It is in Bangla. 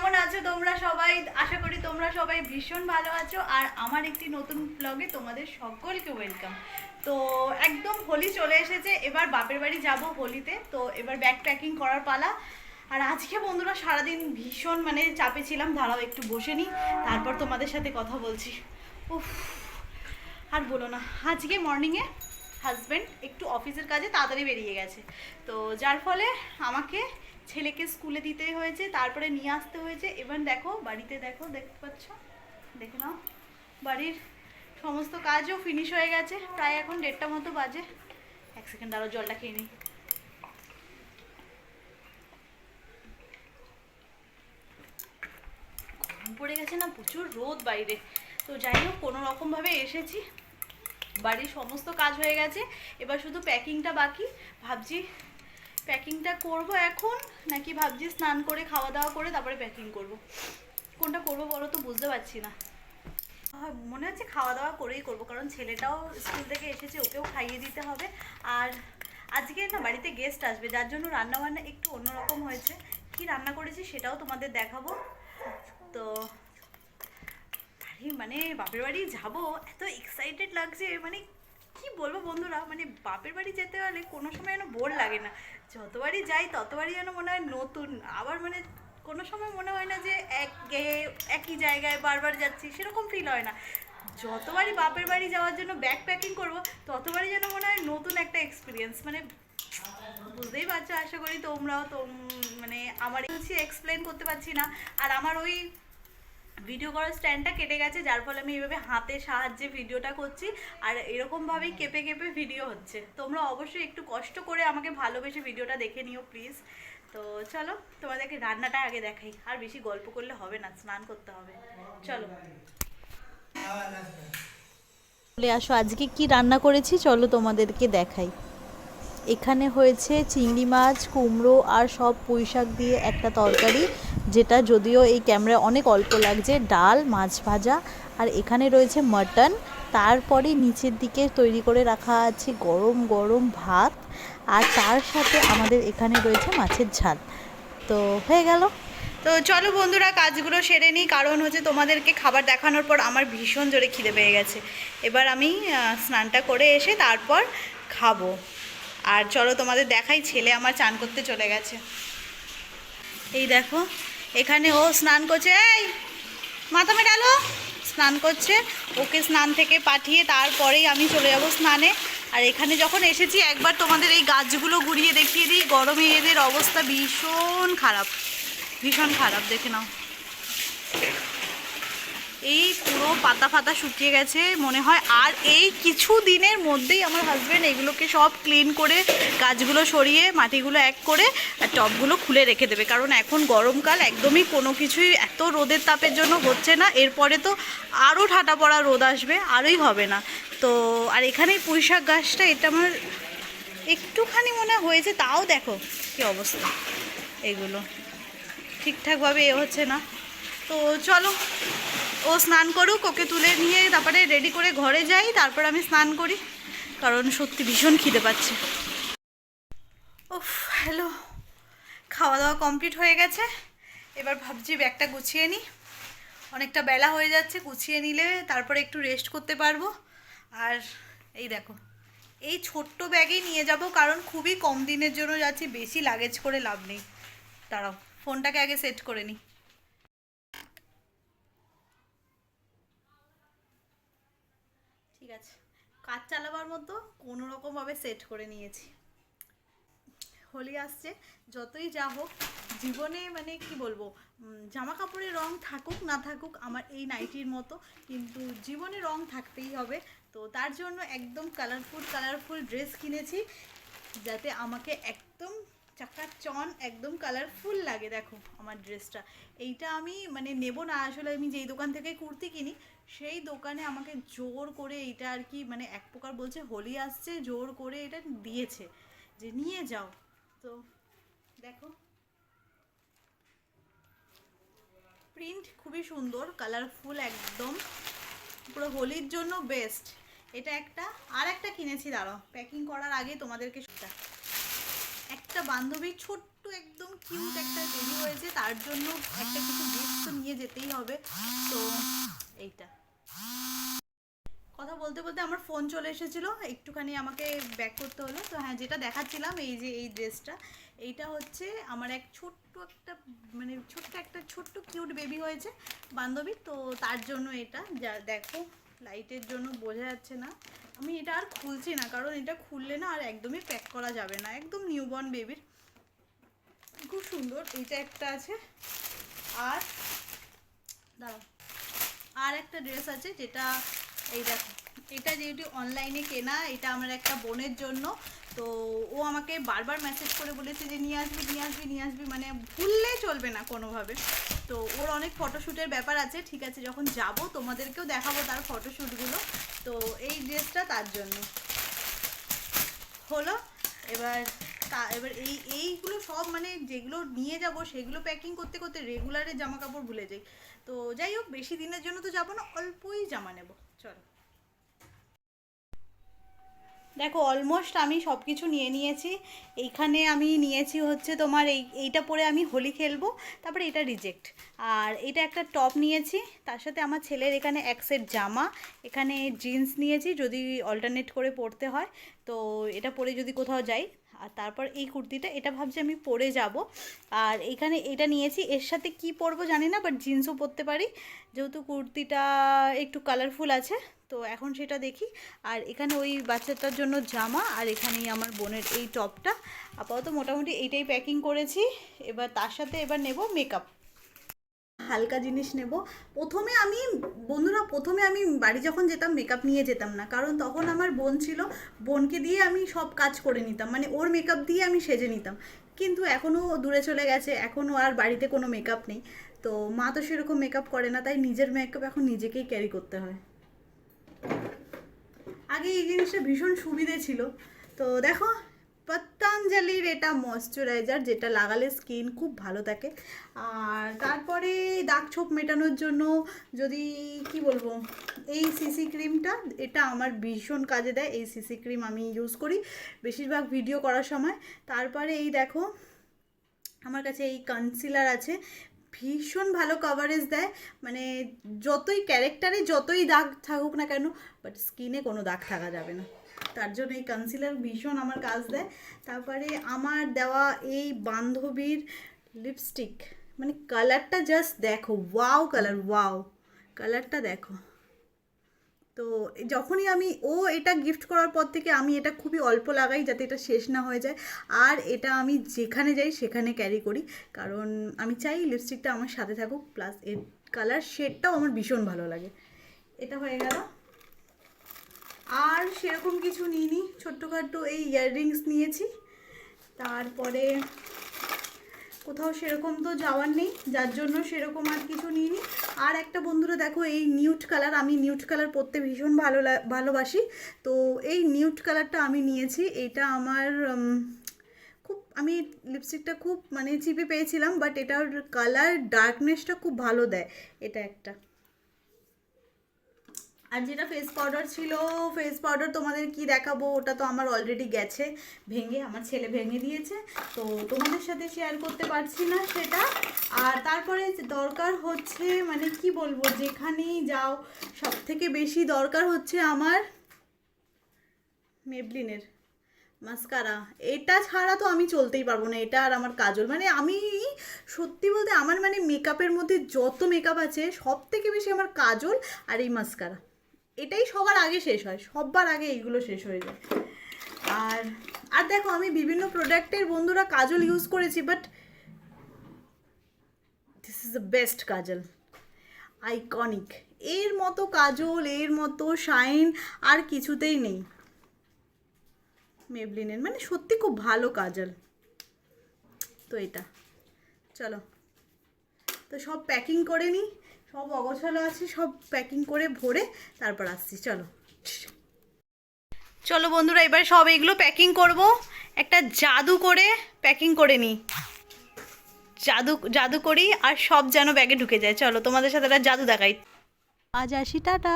কেমন আছো তোমরা সবাই? আশা করি তোমরা সবাই ভীষণ ভালো আছো। আর আমার একটি নতুন ব্লগে তোমাদের সকলকে ওয়েলকাম। তো একদম হোলি চলে এসেছে, এবার বাপের বাড়ি যাব হোলিতে। তো এবার ব্যাগ প্যাকিং করার পালা। আর আজকে বন্ধুরা সারাদিন ভীষণ চাপে ছিলাম। দাঁড়াও একটু বসে নিই, তারপর তোমাদের সাথে কথা বলছি। উফ, আর বলো না। আজকে মর্নিংয়ে হাজব্যান্ড একটু অফিসের কাজে তাড়াতাড়ি বেরিয়ে গেছে, তো যার ফলে আমাকে ছেলেকে স্কুলে দিতে হয়েছে, তারপরে নিয়ে আসতে হয়েছে। এবার দেখো বাড়িতে, দেখতে পাচ্ছ, দেখে নাও বাড়ির সমস্ত কাজও ফিনিশ হয়ে গেছে। প্রায় এখন 1:30 মতো বাজে। এক সেকেন্ড আরও জলটা খেয়ে নিই। গরম পড়ে গেছে না, প্রচুর রোদ বাইরে। তো যাই হোক কোনো রকমভাবে এসেছি, বাড়ির সমস্ত কাজ হয়ে গেছে, এবার শুধু প্যাকিংটা বাকি। ভাবছি প্যাকিংটা করব এখন, নাকি ভাবছি স্নান করে খাওয়া দাওয়া করে তারপরে প্যাকিং করব। কোনটা করব বলো তো, বুঝতে পারছি না। মনে হচ্ছে খাওয়া দাওয়া করেই করব, কারণ ছেলেটাও স্কুল থেকে এসেছে, ওকেও খাইয়ে দিতে হবে। আর আজকে না বাড়িতে গেস্ট আসবে, যার জন্য রান্নাবান্না একটু অন্যরকম হয়েছে। কি রান্না করেছি সেটাও তোমাদের দেখাবো। তো বাপের বাড়ি যাব, এত এক্সাইটেড লাগছে। কি বলবো বন্ধুরা, বাপের বাড়ি যেতে হলে কোনো সময় যেন বোর লাগে না। যতবারই যাই ততবারই যেন মনে হয় নতুন। আবার কোনো সময় মনে হয় না যে একই জায়গায় বারবার যাচ্ছি, সেরকম ফিল হয় না। যতবারই বাপের বাড়ি যাওয়ার জন্য ব্যাগ প্যাকিং করবো, ততবারই যেন মনে হয় নতুন একটা এক্সপিরিয়েন্স। বুঝতেই পারছো, আশা করি তোমরাও। তো আমার এক্সপ্লেন করতে পারছি না। আর আমার ওই ভিডিও করার স্ট্যান্ডটা কেটে গেছে, যার ফলে আমি এইভাবে হাতের সাহায্যে ভিডিওটা করছি। আর এরকমভাবেই কেঁপে কেঁপে ভিডিও হচ্ছে। তোমরা অবশ্যই একটু কষ্ট করে আমাকে ভালোবেসে ভিডিওটা দেখে নিও প্লিজ। তো চলো তোমাদেরকে রান্নাটা আগে দেখাই, আর বেশি গল্প করলে হবে না, স্নান করতে হবে। চলো চলে আসো, আজকে কি রান্না করেছি চলো তোমাদেরকে দেখাই। এখানে হয়েছে চিংড়ি মাছ, কুমড়ো আর সব পুঁই শাক দিয়ে একটা তরকারি, যেটা যদিও এই ক্যামেরায় অনেক অল্প লাগছে। ডাল, মাছ ভাজা, আর এখানে রয়েছে মাটন। তারপরে নিচের দিকে তৈরি করে রাখা আছে গরম গরম ভাত, আর তার সাথে আমাদের এখানে রয়েছে মাছের ঝাল। তো হয়ে গেল। তো চলো বন্ধুরা কাজগুলো সেরে নিই, কারণ হচ্ছে তোমাদেরকে খাবার দেখানোর পর আমার ভীষণ জোরে খিদে পেয়ে গেছে। এবার আমি স্নানটা করে এসে তারপর খাবো। আর চলো তোমাদের দেখাই, ছেলে আমার চান করতে চলে গেছে। এই দেখো এখানে ও স্নান করছে, এই মাথা মেটালো, স্নান করছে। ওকে স্নান থেকে পাঠিয়ে তারপরেই আমি চলে যাব স্নানে। আর এখানে যখন এসেছি একবার তোমাদের এই গাছগুলো ঘুরিয়ে দেখিয়ে দিই। গরমে এদের অবস্থা ভীষণ খারাপ, ভীষণ খারাপ, দেখে নাও। এই পুরো পাতা ফাতা শুকিয়ে গেছে মনে হয়। আর এই কিছু দিনের মধ্যেই আমার হাজব্যান্ড এগুলোকে সব ক্লিন করে, গাছগুলো সরিয়ে, মাটিগুলো এক করে আর টবগুলো খুলে রেখে দেবে। কারণ এখন গরমকাল, একদমই কোনো কিছুই এত রোদের তাপের জন্য হচ্ছে না। এরপরে তো আরও ঠাটা পড়া রোদ আসবে, আরোই হবে না। তো আর এখানেই পুঁইশাক গাছটা, এটা আমার একটুখানি মনে হয়েছে, তাও দেখো কী অবস্থা। এগুলো ঠিকঠাকভাবে হচ্ছে না। তো চলো ও স্নান করুক, ওকে তুলে নিয়ে তারপরে রেডি করে ঘরে যাই, তারপর আমি স্নান করি, কারণ সত্যি ভীষণ খিদে পাচ্ছে। উফ, হ্যালো, খাওয়া দাওয়া কমপ্লিট হয়ে গেছে। এবার ভাবছি ব্যাগটা গুছিয়ে নিই, অনেকটা বেলা হয়ে যাচ্ছে। গুছিয়ে নিলে তারপরে একটু রেস্ট করতে পারবো। আর এই দেখো, এই ছোট্ট ব্যাগেই নিয়ে যাব, কারণ খুবই কম দিনের জন্য যাচ্ছি, বেশি লাগেজ করে লাভ নেই। দাঁড়াও ফোনটাকে আগে সেট করে নিই। ঠিক আছে, কাজ চালাবার মতো কোনো রকমভাবে সেট করে নিয়েছি। হোলি আসছে, যতই যা হোক জীবনে কি বলবো, জামা কাপড়ের রং থাকুক না থাকুক আমার এই নাইটির মতো, কিন্তু জীবনে রং থাকতেই হবে। তো তার জন্য একদম কালারফুল ড্রেস কিনেছি, যাতে আমাকে একদম চাকাচন একদম কালারফুল লাগে। দেখো আমার ড্রেসটা, এইটা আমি নেব না আসলে। আমি যেই দোকান থেকে কুর্তি কিনি, সেই দোকানে আমাকে জোর করে এইটা আর কি এক প্রকার বলছে হোলি আসছে, জোর করে এটা দিয়েছে যে নিয়ে যাও। তো দেখো প্রিন্ট খুবই সুন্দর, কালারফুল, একদম পুরো হোলির জন্য বেস্ট। এটা একটা, আর একটা কিনেছি, দাঁড়াও প্যাকিং করার আগে তোমাদেরকে একটা বান্ধবীর ছোট্ট একদম কিউট একটা বেবি হয়েছে, তার জন্য একটা কিছু গিফট তো নিয়ে যেতেই হবে। তো এইটা কথা বলতে বলতে আমার ফোন চলে এসেছিলো, একটুখানি আমাকে ব্যাক করতে হলো। তো হ্যাঁ, যেটা দেখাচ্ছিলাম, এই যে এই ড্রেসটা, এইটা হচ্ছে আমার এক ছোট্ট একটা ছোট্ট কিউট বেবি হয়েছে বান্ধবী, তো তার জন্য এটা। যা দেখো, লাইটের জন্য বোঝা যাচ্ছে না, আমি এটা আর খুলছি না, কারণ এটা খুললে না আর একদমই প্যাক করা যাবে না, একদম নিউবর্ন বেবির। খুব সুন্দর। এইটা একটা আছে, আর দাঁড়াও, আর একটা ড্রেস আছে, যেটা এই দেখো, এটা যেহেতু অনলাইনে কেনা, এটা আমার একটা বোনের জন্য। তো ও আমাকে বারবার মেসেজ করে বলেছে যে নিয়ে আসবি নিয়ে আসবি নিয়ে আসবি, মানে ভুললে চলবে না কোনোভাবে। তো ওর অনেক ফটোশ্যুটের ব্যাপার আছে, ঠিক আছে, যখন যাব তোমাদেরকেও দেখাবো তার ফটোশ্যুটগুলো। তো এই ড্রেসটা তার জন্য হলো। এবার এইগুলো সব মানে যেগুলো নিয়ে যাব সেগুলো প্যাকিং করতে করতে রেগুলারের জামা কাপড় ভুলে যাই। তো যাই হোক, বেশি দিনের জন্য তো যাবো না, অল্পই জামা নেব। চলো, দেখো অলমোস্ট আমি সব কিছু নিয়ে নিয়েছি। এইখানে আমি নিয়েছি হচ্ছে তোমার এইটা পরে আমি হোলি খেলবো, তারপরে এটা রিজেক্ট। আর এটা একটা টপ নিয়েছি, তার সাথে আমার ছেলের এখানে এক সেট জামা, এখানে জিন্স নিয়েছি যদি অল্টারনেট করে পরতে হয়, তো এটা পরে যদি কোথাও যাই। আর তারপর এই কুর্তিটা, এটা ভাবছি আমি পরে যাব। আর এখানে এটা নিয়েছি, এর সাথে কি পরবো জানি না, বাট জিন্সও পরতে পারি, যেহেতু কুর্তিটা একটু কালারফুল আছে, তো এখন সেটা দেখি। আর এখানে ওই বাচ্চাটার জন্য জামা, আর এখানেই আমার বোনের এই টপটা। আপাতত মোটামুটি এইটাই প্যাকিং করেছি। এবার তার সাথে এবার নেব মেকআপ, হালকা জিনিস নেব। প্রথমে আমি বাড়ি যখন যেতাম মেকআপ নিয়ে যেতাম না, কারণ তখন আমার বোন ছিল, বোনকে দিয়ে আমি সব কাজ করে নিতাম, মানে ওর মেকআপ দিয়ে আমি সেজে নিতাম। কিন্তু এখনও দূরে চলে গেছে, এখনও আর বাড়িতে কোনো মেকআপ নেই। তো মা তো সেরকম মেকআপ করে না, তাই নিজের মেকআপ এখন নিজেকেই ক্যারি করতে হয়। আগে এই জিনিসটা ভীষণ সুবিধে ছিল। তো দেখো, পতঞ্জলির এটা ময়শ্চারাইজার, যেটা লাগালে স্কিন খুব ভালো থাকে। আর তারপরে দাগ ছোপ মেটানোর জন্য যদি কি বলবো, এই সিসি ক্রিমটা, এটা আমার ভীষণ কাজে দেয়। এই সিসি ক্রিম আমি ইউজ করি বেশিরভাগ ভিডিও করার সময়। তারপরে এই দেখো, আমার কাছে এই কনসিলার আছে, ভীষণ ভালো কভারেজ দেয়, মানে যতই ক্যারেক্টারে যতই দাগ থাকুক না কেন, বাট স্কিনে কোনো দাগ থাকা যাবে না, তার জন্য এই কনসিলার ভীষণ আমার কাজ দেয়। তারপরে আমার দেওয়া এই বান্ধবীর লিপস্টিক, মানে কালারটা জাস্ট দেখো, ওয়াও কালার, ওয়াও কালারটা দেখো। তো যখনই এটা গিফট করার পর থেকে আমি এটা খুবই অল্প লাগাই, যাতে এটা শেষ না হয়ে যায়। আর এটা আমি যেখানে যাই সেখানে ক্যারি করি, কারণ আমি চাই লিপস্টিকটা আমার সাথে থাকুক, প্লাস এর কালার শেডটাও আমার ভীষণ ভালো লাগে। এটা হয়ে গেল। আর সেরকম কিছু নিইনি, ছোট্টখাটো এই ইয়াররিংস নিয়েছি। তারপরে কোথাও সেরকম তো যাওয়ার নেই, যার জন্য সেরকম আর কিছু নিইনি। আর একটা বন্ধুরা দেখো, এই নিউট কালার, আমি নিউট কালার পরতে ভীষণ ভালোবাসি। তো এই নিউট কালারটা আমি নিয়েছি। এটা আমার আমি লিপস্টিকটা খুব মানে চিপে পেয়েছিলাম, বাট এটার কালার ডার্কনেসটা খুব ভালো দেয়, এটা একটা। আর যেটা ফেস পাউডার ছিল, ফেস পাউডার তোমাদের কি দেখাবো, ওটা তো আমার অলরেডি গেছে ভেঙে, আমার ছেলে ভেঙে দিয়েছে, তো তোমাদের সাথে শেয়ার করতে পারছি না সেটা। আর তারপরে দরকার হচ্ছে, মানে কি বলবো, যেখানেই যাও সব থেকে বেশি দরকার হচ্ছে আমার মেবলিনের মাস্কারা। এটা ছাড়া তো আমি চলতেই পারবো না, এটা আর আমার কাজল, মানে আমি সত্যি বলতে আমার মানে মেকআপের মধ্যে যত মেকআপ আছে সব থেকে বেশি আমার কাজল আর এই মাস্কারা, এটাই সবার আগে শেষ হয়, সবার আগে এইগুলো শেষ হয়ে যায়। আর আর দেখো, আমি বিভিন্ন প্রোডাক্টের বন্ধুরা কাজল ইউজ করেছি, but this is the best Kajal, iconic. এর মতো কাজল, এর মতো শাইন আর কিছুতেই নেই মেবলিনের, মানে সত্যি খুব ভালো কাজল। তো এটা চলো, তো সব প্যাকিং করে নিই, সব অগোছালো আছে, সব প্যাকিং করে ভরে তারপর আসছি। চলো চলো বন্ধুরা, এবার সব এগুলো প্যাকিং করব, একটা জাদু করে প্যাকিং করে নিই, জাদু করি আর সব যেন ব্যাগে ঢুকে যায়। চলো তোমাদের সাথে একটা জাদু দেখাই। আজ আসি, টাটা।